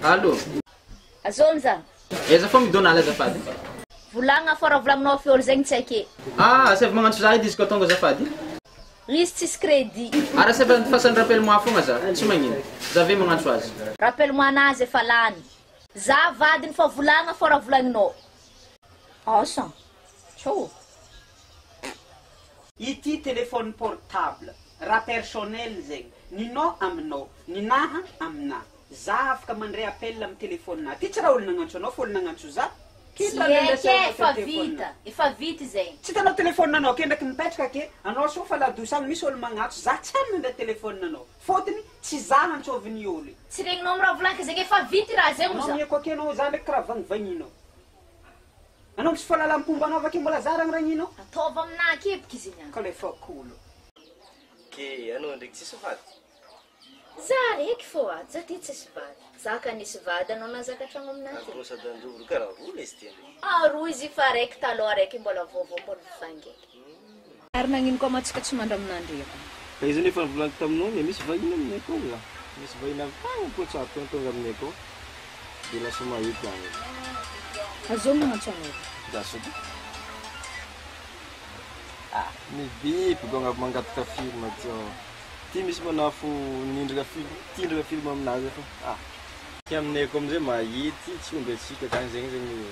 Allô? Azonza. Eza fa midona azafady. Volagna fora volagninao fiolo zegny tsy haike. Sef magnantso za edy izy ko tonga azafady. Izy tsisy crédit. Ara sef fasany rappel-moi fogna za, tsy magnino. Za ve magnantso azy. Rappel-moi anazy efa lany. Za vadiny fa volagna fora volagninao. Asa. Tchou. Ity téléphone portable raha personnel zegny ninao aminao ninaha amina za afaka mandray appel amin'ny téléphone ty tsy raha olo nagnantso anao fa olo nagnantso za efa vita zegny tsy tanao téléphone anao ke ndraiky mipetraka ke anao so fa ladosagny misy olo magnantso za tsy amina ndray téléphone anao fôtony tsy za antsoviny olo tsy regninao raha volaniko zegny efa vita raha zegny anao miako ake anao za ndraiky karaha vagnivagninao anao misy fahalalam-pomba anao avake mbola za ragninao ataova amina kebiky izy niany ka le fakolo ke anao ndraiky tsisy vady za reky fô za ty tsisy vady zaka nisy vady anao nazakatragno aminaty sady androvoro karaha roa izy ty roa izy fa raiky taloha raiky mbola vaovao mbola vifangeky ary nagnino koa matsika tsy mandra aminandreko ka izy nefa nivolaniko taminao misy vahiny aminay koa za misy vahiny amin'ny tagny koa tsara tonga aminay koa de lasa mahety agny azao magnantso anao za sody mibipy go agnaby mangataka film ty ty misy manafo tindraka film aminazy fa ty aminay koa amizay mahety tsy omby atsika kany zegny zegny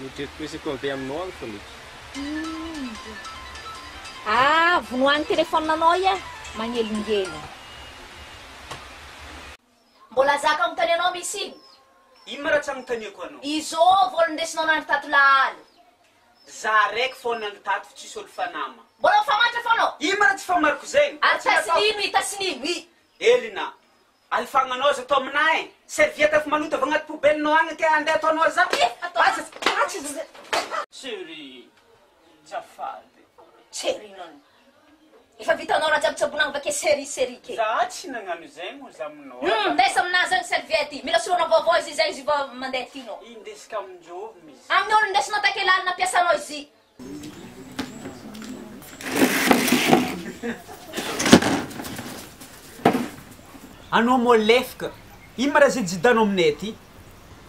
nitretiko isy compte aminao agny foniky vonoagny téléphone anao ia magnelingely mbola zaka amitany anao misy igny ino ma raha tsy agnontaniako anao izo vola ndesinao nanitato lahaly za raiky fô nanitato fa tsisy olo fanama mbola famatra fanao ino ma raha tsy famariko zegny ary tasinino elina alifagnanao za atao aminay serviette fa malota avy agnaty pobelinao agny ke andeha ataonao za chéri zafady tserinano efa vitanao raha jiaby vake série ke za tsy nagnano zegny ozy aminao ndesa aminazy agny serviette mila solona vaovao izy zegny izy va mandeha tinao indesika aminjovy misy amin'ny olo ndesinao takelali nampiasanao izy anao mo lefaka ino ma raha zay jidanao aminay ty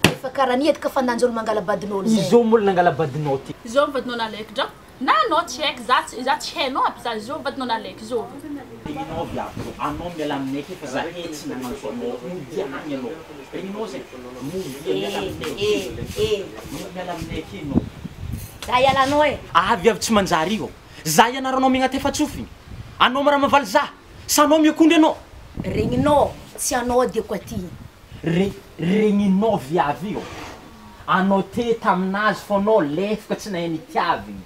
efa karaha niedy ka fandanjolo mangala badin'olo izao molo nangala badinao ty Zao vadinao nalaiky dra na anao tsy haiko za tsy hainao aby za zao vadinao nalaiky zao Regninao viako anao miala aminay ke fa za hetsy nagnantso anao mody agny anao regninao zay mody miala aminay ke anao za ialanao avy tsy manjary io za ianaranao miagnaty efa-tsofigny anao mara mavaly za sa anao miakondry anao regninao tsy anao de koa ty regninao viavy io anao te taminazy fa anao lefaka tsy nahay nitiavigny